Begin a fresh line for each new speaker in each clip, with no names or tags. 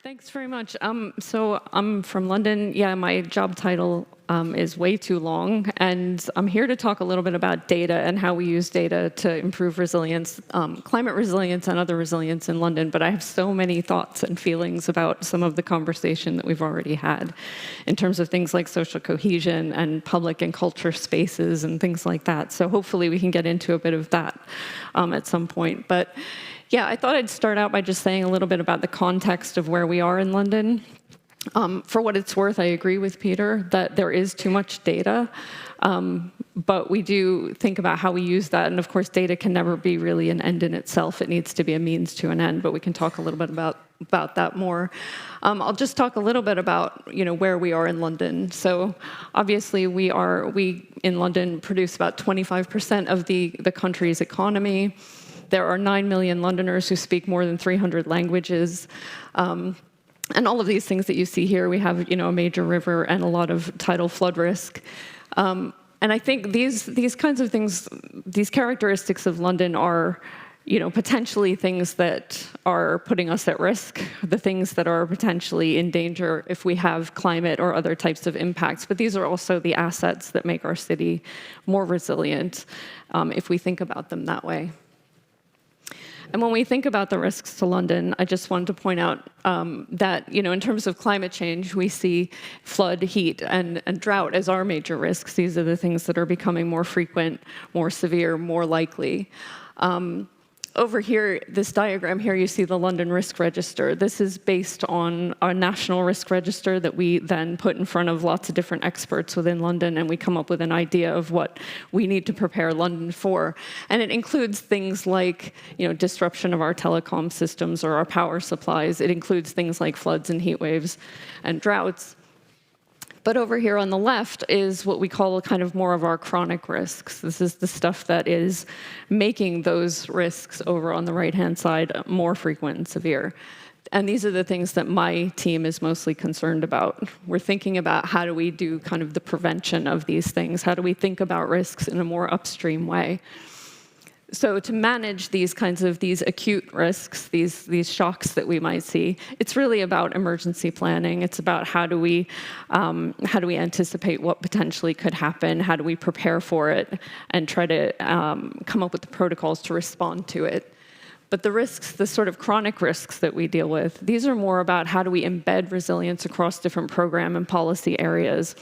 Thanks very much. So I'm from London. Yeah, my job title is way too long, and I'm here to talk a little bit about data and how we use data to improve resilience, climate resilience and other resilience in London. But I have so many thoughts and feelings about some of the conversation that we've already had in terms of things like social cohesion and public and culture spaces and things like that. So hopefully we can get into a bit of that at some point. But yeah, I thought I'd start out by just saying a little bit about the context of where we are in London. For what it's worth, I agree with Peter that there is too much data, but we do think about how we use that. And of course, data can never be really an end in itself. It needs to be a means to an end, but we can talk a little bit about that more. I'll just talk a little bit about where we are in London. So obviously we in London produce about 25% of the country's economy. There are 9 million Londoners who speak more than 300 languages. And all of these things that you see here, we have a major river and a lot of tidal flood risk. And I think these kinds of things, these characteristics of London are potentially things that are putting us at risk, the things that are potentially in danger if we have climate or other types of impacts. But these are also the assets that make our city more resilient if we think about them that way. And when we think about the risks to London, I just wanted to point out that, in terms of climate change, we see flood, heat, and drought as our major risks. These are the things that are becoming more frequent, more severe, more likely. Over here, this diagram here, you see the London Risk Register. This is based on our national risk register that we then put in front of lots of different experts within London, and we come up with an idea of what we need to prepare London for. And it includes things like, disruption of our telecom systems or our power supplies. It includes things like floods and heat waves and droughts. But over here on the left is what we call kind of more of our chronic risks. This is the stuff that is making those risks over on the right-hand side more frequent and severe. And these are the things that my team is mostly concerned about. We're thinking about how do we do kind of the prevention of these things? How do we think about risks in a more upstream way? So to manage these acute risks, these shocks that we might see, it's really about emergency planning. It's about how do we anticipate what potentially could happen? How do we prepare for it and try to come up with the protocols to respond to it? But the risks, the sort of chronic risks that we deal with, these are more about how do we embed resilience across different program and policy areas.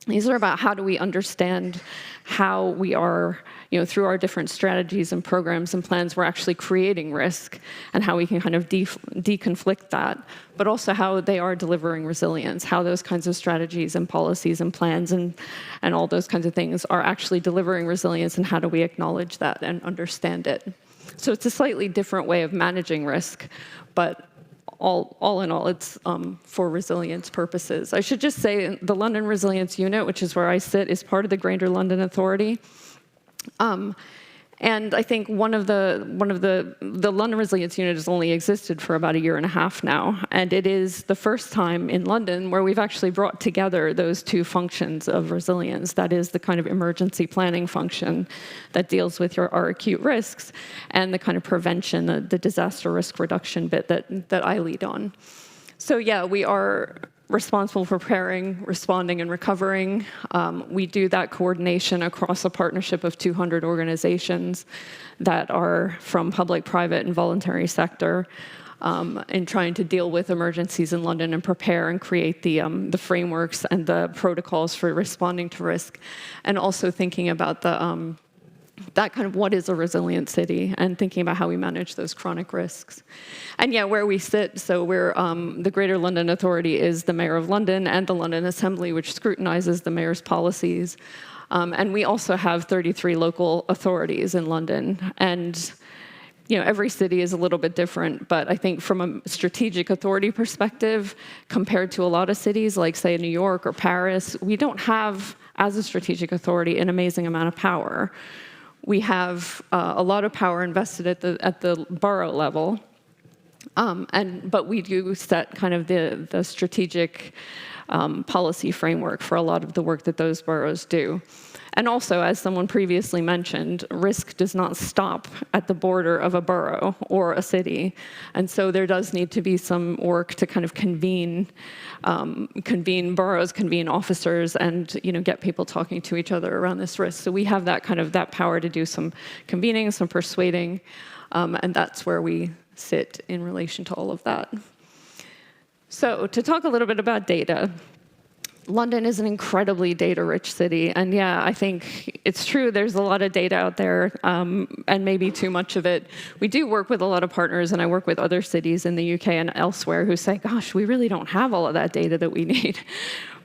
These are about how do we understand how we are, through our different strategies and programs and plans, we're actually creating risk and how we can kind of deconflict that, but also how they are delivering resilience, how those kinds of strategies and policies and plans and all those kinds of things are actually delivering resilience, and how do we acknowledge that and understand it. So it's a slightly different way of managing risk, but all in all, it's for resilience purposes. I should just say the London Resilience Unit, which is where I sit, is part of the Greater London Authority. And I think one of the London Resilience Unit has only existed for about 1.5 years now, and it is the first time in London where we've actually brought together those two functions of resilience. That is the kind of emergency planning function that deals with our acute risks, and the kind of prevention, the disaster risk reduction bit that I lead on. So yeah, we are responsible for preparing, responding, and recovering. We do that coordination across a partnership of 200 organizations that are from public, private, and voluntary sector in trying to deal with emergencies in London and prepare and create the frameworks and the protocols for responding to risk, and also thinking about that kind of what is a resilient city and thinking about how we manage those chronic risks. And yeah, where we sit, so we're, the Greater London Authority is the Mayor of London and the London Assembly, which scrutinizes the Mayor's policies. And we also have 33 local authorities in London. And every city is a little bit different, but I think from a strategic authority perspective, compared to a lot of cities like, say, New York or Paris, we don't have, as a strategic authority, an amazing amount of power. We have a lot of power invested at the borough level, but we do set kind of the strategic policy framework for a lot of the work that those boroughs do. And also, as someone previously mentioned, risk does not stop at the border of a borough or a city. And so there does need to be some work to kind of convene boroughs, convene officers, and get people talking to each other around this risk. So we have that power to do some convening, some persuading, and that's where we sit in relation to all of that. So to talk a little bit about data. London is an incredibly data-rich city, and yeah, I think it's true there's a lot of data out there, and maybe too much of it. We do work with a lot of partners, and I work with other cities in the UK and elsewhere who say, gosh, we really don't have all of that data that we need.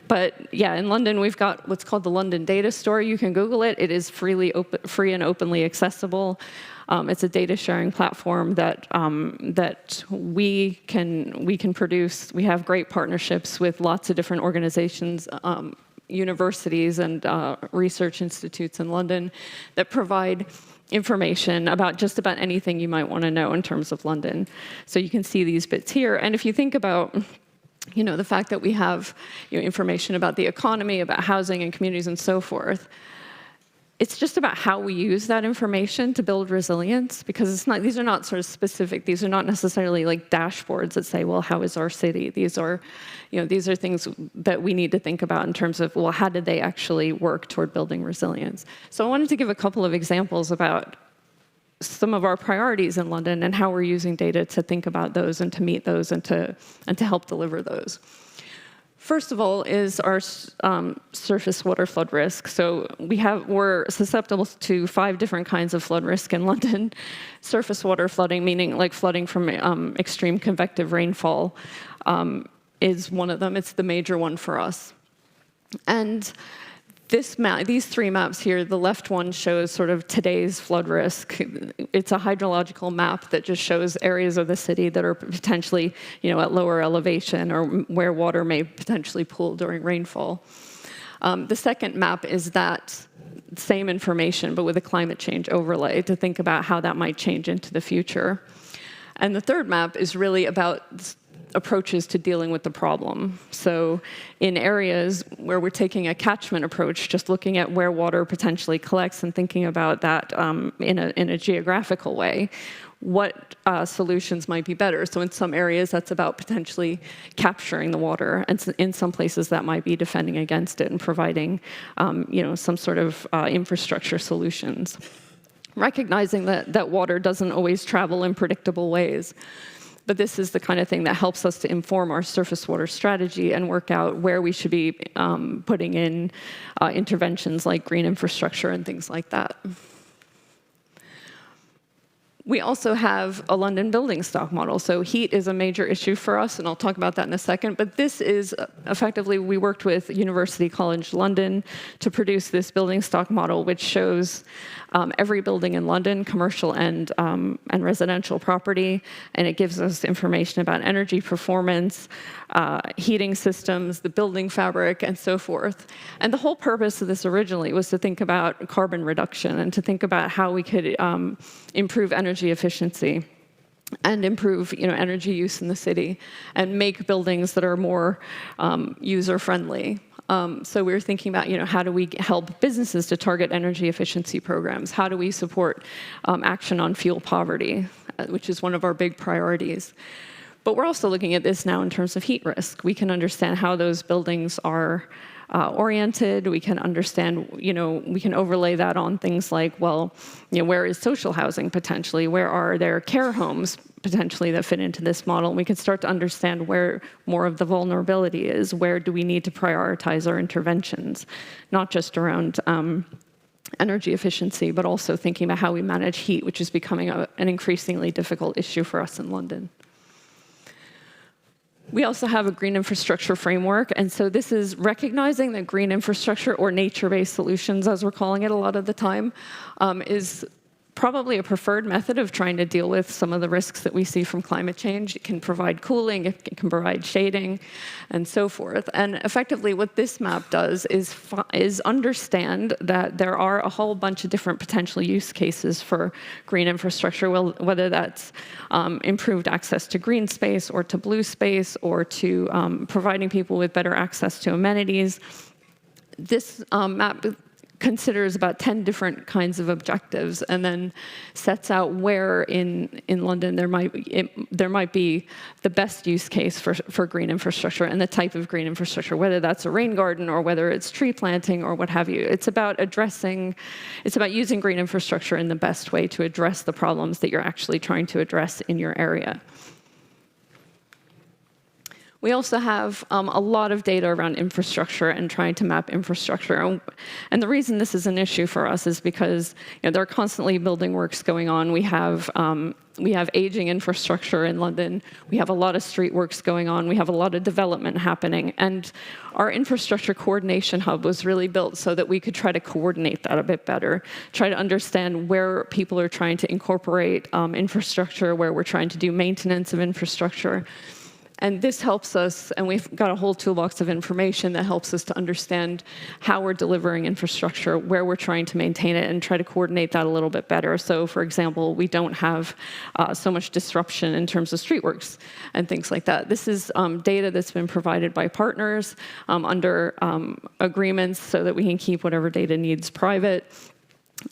But yeah, in London, we've got what's called the London Data Store. You can Google it. It is free and openly accessible. It's a data sharing platform that we can produce. We have great partnerships with lots of different organizations, universities, and research institutes in London that provide information about just about anything you might want to know in terms of London. So you can see these bits here. And if you think about the fact that we have information about the economy, about housing and communities and so forth, it's just about how we use that information to build resilience, because these are not sort of specific, these are not necessarily like dashboards that say, well, how is our city? These are things that we need to think about in terms of, well, how did they actually work toward building resilience? So I wanted to give a couple of examples about some of our priorities in London and how we're using data to think about those and to meet those and to help deliver those. First of all is our surface water flood risk. So we're susceptible to 5 different kinds of flood risk in London. Surface water flooding, meaning like flooding from extreme convective rainfall, is one of them. It's the major one for us. And these 3 maps here, the left one shows sort of today's flood risk. It's a hydrological map that just shows areas of the city that are potentially, at lower elevation or where water may potentially pool during rainfall. The second map is that same information, but with a climate change overlay to think about how that might change into the future. And the third map is really about approaches to dealing with the problem. So in areas where we're taking a catchment approach, just looking at where water potentially collects and thinking about that in a geographical way, what solutions might be better. So in some areas, that's about potentially capturing the water, and in some places that might be defending against it and providing some sort of infrastructure solutions. Recognizing that water doesn't always travel in predictable ways. But this is the kind of thing that helps us to inform our surface water strategy and work out where we should be putting in interventions like green infrastructure and things like that. We also have a London building stock model. So heat is a major issue for us, and I'll talk about that in a second. But this is effectively, we worked with University College London to produce this building stock model, which shows every building in London, commercial and residential property, and it gives us information about energy performance, heating systems, the building fabric, and so forth. And the whole purpose of this originally was to think about carbon reduction and to think about how we could improve energy efficiency and improve energy use in the city and make buildings that are more user-friendly. So we were thinking about, how do we help businesses to target energy efficiency programs? How do we support action on fuel poverty, which is one of our big priorities? But we're also looking at this now in terms of heat risk. We can understand how those buildings are oriented. We can understand, we can overlay that on things like, well, where is social housing potentially? Where are there care homes potentially that fit into this model? And we can start to understand where more of the vulnerability is. Where do we need to prioritize our interventions? Not just around energy efficiency, but also thinking about how we manage heat, which is becoming an increasingly difficult issue for us in London. We also have a green infrastructure framework, and so this is recognizing that green infrastructure, or nature-based solutions, as we're calling it a lot of the time, is probably a preferred method of trying to deal with some of the risks that we see from climate change. It can provide cooling, it can provide shading, and so forth. And effectively what this map does is understand that there are a whole bunch of different potential use cases for green infrastructure, whether that's improved access to green space or to blue space or to providing people with better access to amenities. This map considers about 10 different kinds of objectives, and then sets out where in London there might be the best use case for green infrastructure and the type of green infrastructure, whether that's a rain garden or whether it's tree planting or what have you. It's about using green infrastructure in the best way to address the problems that you're actually trying to address in your area. We also have a lot of data around infrastructure and trying to map infrastructure. And the reason this is an issue for us is because there are constantly building works going on. We have aging infrastructure in London. We have a lot of street works going on. We have a lot of development happening. And our infrastructure coordination hub was really built so that we could try to coordinate that a bit better, try to understand where people are trying to incorporate infrastructure, where we're trying to do maintenance of infrastructure. And this helps us, and we've got a whole toolbox of information that helps us to understand how we're delivering infrastructure, where we're trying to maintain it, and try to coordinate that a little bit better. So, for example, we don't have so much disruption in terms of streetworks and things like that. This is data that's been provided by partners under agreements so that we can keep whatever data needs private.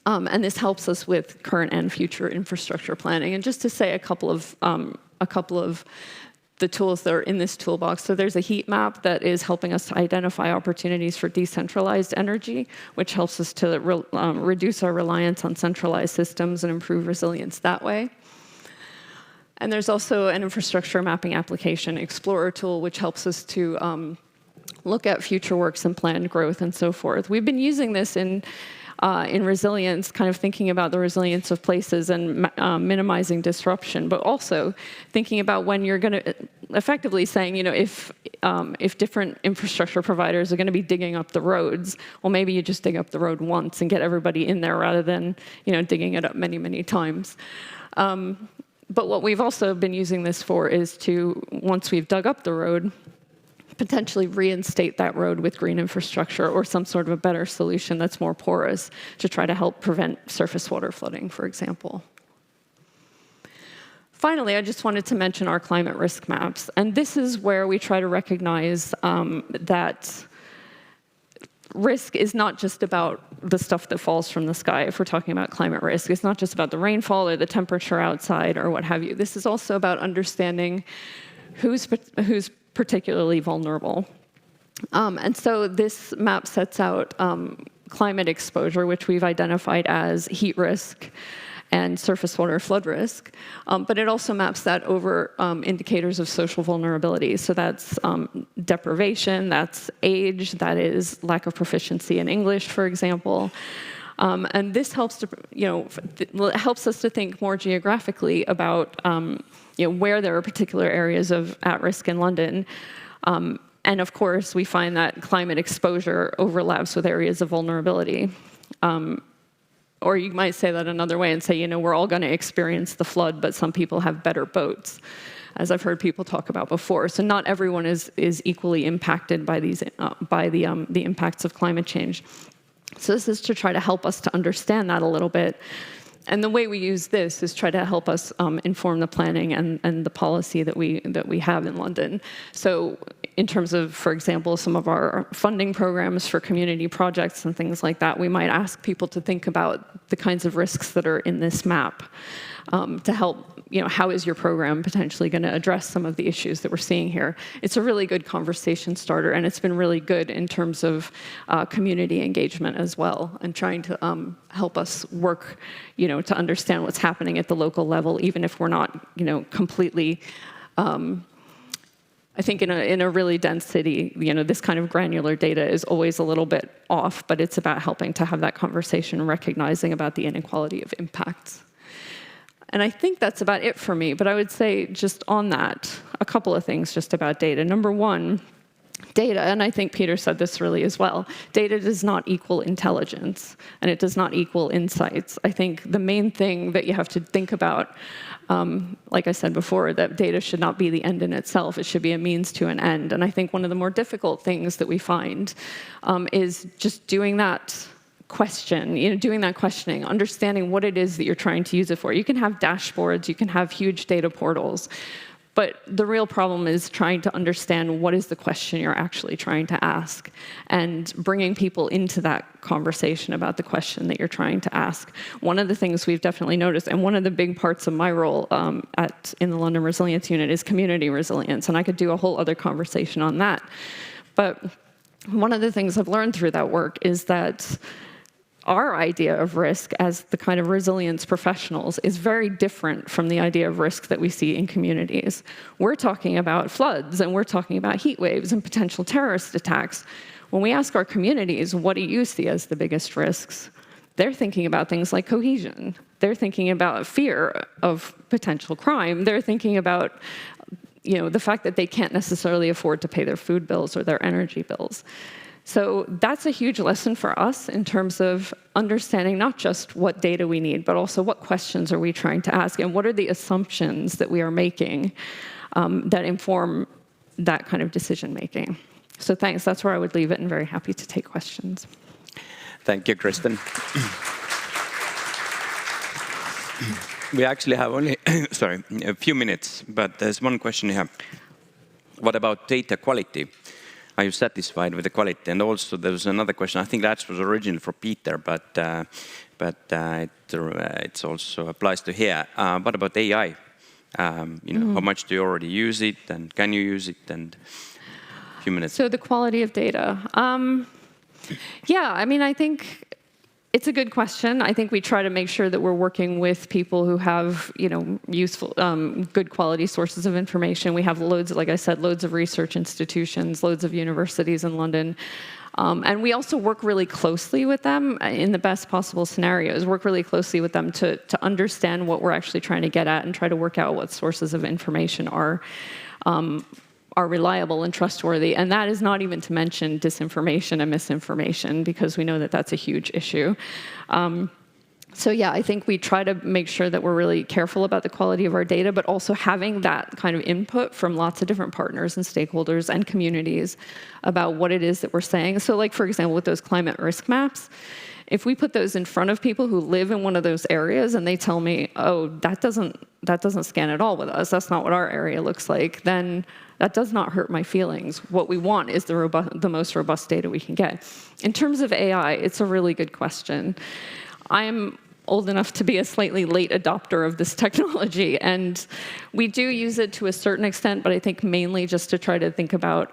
And this helps us with current and future infrastructure planning. And just to say a couple of the tools that are in this toolbox. So there's a heat map that is helping us to identify opportunities for decentralized energy, which helps us to reduce our reliance on centralized systems and improve resilience that way. And there's also an infrastructure mapping application, Explorer tool, which helps us to look at future works and planned growth and so forth. We've been using this in resilience, kind of thinking about the resilience of places and minimizing disruption, but also thinking about when you're going to, effectively saying, if different infrastructure providers are going to be digging up the roads, well, maybe you just dig up the road once and get everybody in there rather than, digging it up many, many times. But what we've also been using this for is to, once we've dug up the road, potentially reinstate that road with green infrastructure or some sort of a better solution that's more porous to try to help prevent surface water flooding, for example. Finally, I just wanted to mention our climate risk maps. And this is where we try to recognize that risk is not just about the stuff that falls from the sky. If we're talking about climate risk, it's not just about the rainfall or the temperature outside or what have you. This is also about understanding who's particularly vulnerable. And so this map sets out climate exposure, which we've identified as heat risk and surface water flood risk. But it also maps that over indicators of social vulnerability. So that's deprivation, that's age, that is lack of proficiency in English, for example. And this helps to, helps us to think more geographically about where there are particular areas of at risk in London. And of course, we find that climate exposure overlaps with areas of vulnerability. Or you might say that another way and say, we're all going to experience the flood, but some people have better boats, as I've heard people talk about before. So not everyone is equally impacted by these the impacts of climate change. So this is to try to help us to understand that a little bit. And the way we use this is try to help us inform the planning and the policy that we have in London. So in terms of, for example, some of our funding programs for community projects and things like that, we might ask people to think about the kinds of risks that are in this map to help, how is your program potentially going to address some of the issues that we're seeing here? It's a really good conversation starter, and it's been really good in terms of community engagement as well, and trying to help us work, to understand what's happening at the local level, even if we're not, completely. I think in a really dense city, this kind of granular data is always a little bit off, but it's about helping to have that conversation and recognizing about the inequality of impacts. And I think that's about it for me, but I would say just on that, a couple of things just about data. Number one, data, and I think Peter said this really as well, data does not equal intelligence, and it does not equal insights. I think the main thing that you have to think about, like I said before, that data should not be the end in itself. It should be a means to an end. And I think one of the more difficult things that we find is just doing that doing that questioning, understanding what it is that you're trying to use it for. You can have dashboards, you can have huge data portals, But the real problem is trying to understand what is the question you're actually trying to ask and bringing people into that conversation about the question that you're trying to ask. One of the things we've definitely noticed, and one of the big parts of my role in the London Resilience Unit is community resilience, and I could do a whole other conversation on that. But one of the things I've learned through that work is that our idea of risk as the kind of resilience professionals is very different from the idea of risk that we see in communities. We're talking about floods, and we're talking about heat waves and potential terrorist attacks. When we ask our communities, what do you see as the biggest risks? They're thinking about things like cohesion. They're thinking about fear of potential crime. They're thinking about the fact that they can't necessarily afford to pay their food bills or their energy bills. So that's a huge lesson for us in terms of understanding not just what data we need, but also what questions are we trying to ask, and what are the assumptions that we are making that inform that kind of decision making. So thanks, that's where I would leave it, and very happy to take questions.
Thank you, Kristen. We actually have only, a few minutes, but there's one question here. What about data quality? Are you satisfied with the quality? And also there was another question, I think that was originally for Peter, but it also applies to here. What about AI? How much do you already use it, and can you use it? And a few minutes.
So the quality of data. Yeah, I mean, I think it's a good question. I think we try to make sure that we're working with people who have, useful, good quality sources of information. We have loads, like I said, loads of research institutions, loads of universities in London. And we also work really closely with them in the best possible scenarios, work really closely with them to understand what we're actually trying to get at and try to work out what sources of information are reliable and trustworthy. And that is not even to mention disinformation and misinformation, because we know that that's a huge issue. So yeah, I think we try to make sure that we're really careful about the quality of our data, but also having that kind of input from lots of different partners and stakeholders and communities about what it is that we're saying. So like, for example, with those climate risk maps, if we put those in front of people who live in one of those areas and they tell me, oh, that doesn't scan at all with us, that's not what our area looks like, then that does not hurt my feelings. What we want is the most robust data we can get. In terms of AI, it's a really good question. I'm old enough to be a slightly late adopter of this technology, and we do use it to a certain extent, but I think mainly just to try to think about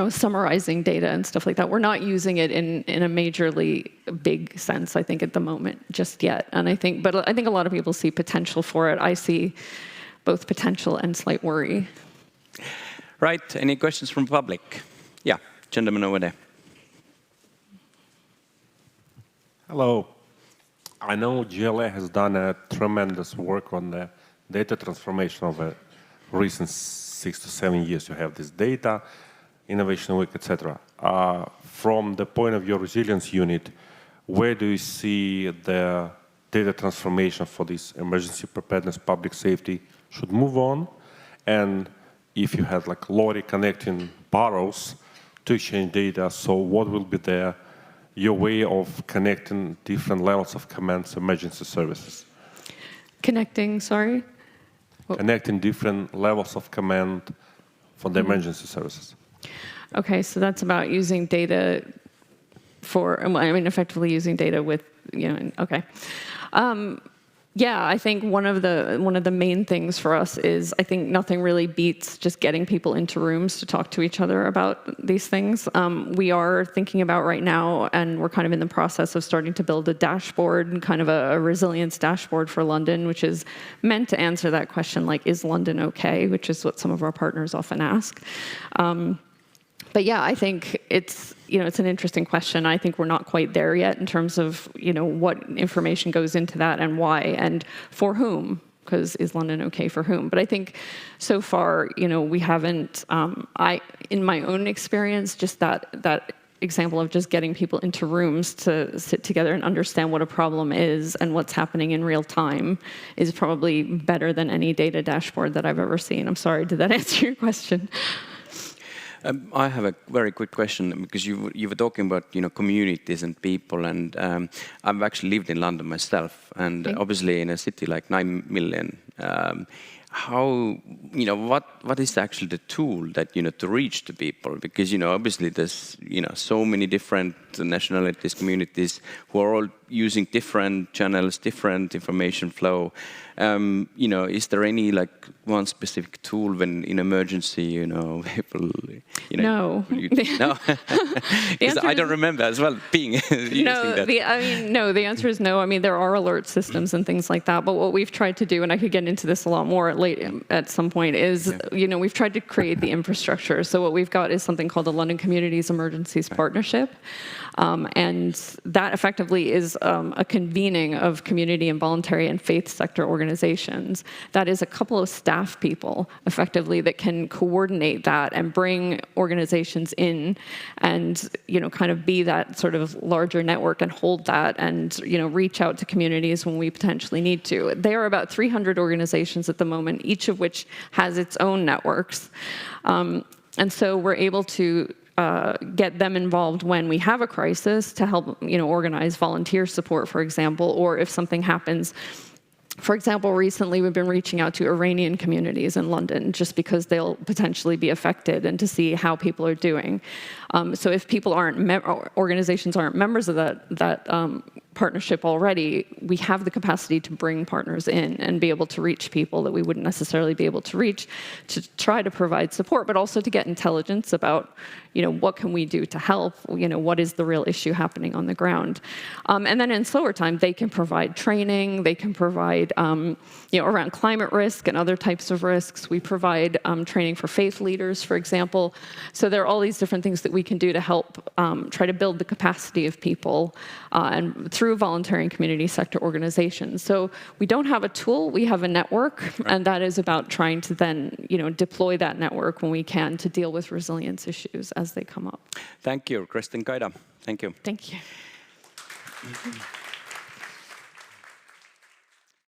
summarizing data and stuff like that. We're not using it in a majorly big sense, I think, at the moment, just yet. And I think a lot of people see potential for it. I see both potential and slight worry.
Right, any questions from public? Yeah, gentleman over there.
Hello. I know GLA has done a tremendous work on the data transformation of the recent 6 to 7 years. You have this data, Innovation Week, etc. From the point of your resilience unit, where do you see the data transformation for this emergency preparedness, public safety should move on? And if you had like lorry connecting boroughs to exchange data, so what will be your way of connecting different levels of commands, emergency services?
Connecting, sorry?
Connecting different levels of command for the emergency services.
Okay, so that's about using data effectively using data with, okay. Yeah, I think one of the main things for us is, I think nothing really beats just getting people into rooms to talk to each other about these things. We are thinking about right now, and we're kind of in the process of starting to build a dashboard, kind of a resilience dashboard for London, which is meant to answer that question, like, is London okay? Which is what some of our partners often ask. But yeah, I think it's an interesting question. I think we're not quite there yet in terms of what information goes into that and why and for whom, because is London okay for whom? But I think so far, we haven't. In my own experience, just that example of just getting people into rooms to sit together and understand what a problem is and what's happening in real time is probably better than any data dashboard that I've ever seen. I'm sorry, did that answer your question?
I have a very quick question, because you were talking about communities and people, and I've actually lived in London myself, and obviously in a city like 9 million, how, what is actually the tool that, to reach the people? Because, obviously there's, so many different nationalities, communities who are all using different channels, different information flow. Is there any like one specific tool when in emergency, people,
No.
no? Because I don't remember as well being using that.
The answer is no. I mean, there are alert systems and things like that, but what we've tried to do, and I could get into this a lot more at some point, is, we've tried to create the infrastructure. So what we've got is something called the London Communities Emergencies Partnership. And that effectively is a convening of community and voluntary and faith sector organizations. That is a couple of staff people, effectively, that can coordinate that and bring organizations in and, kind of be that sort of larger network and hold that and, reach out to communities when we potentially need to. There are about 300 organizations at the moment, each of which has its own networks. And so we're able to get them involved when we have a crisis to help, organize volunteer support, for example, or if something happens. For example, recently we've been reaching out to Iranian communities in London just because they'll potentially be affected and to see how people are doing. So if people organizations aren't members of that partnership already, we have the capacity to bring partners in and be able to reach people that we wouldn't necessarily be able to reach, to try to provide support, but also to get intelligence about, what can we do to help, what is the real issue happening on the ground. And then in slower time, they can provide training, they can provide, around climate risk and other types of risks. We provide training for faith leaders, for example. So there are all these different things that we can do to help try to build the capacity of people and through voluntary and community sector organizations. So we don't have a tool, we have a network, and that is about trying to then, deploy that network when we can to deal with resilience issues as they come up.
Thank you, Kristen Guida. Thank you.
Thank you.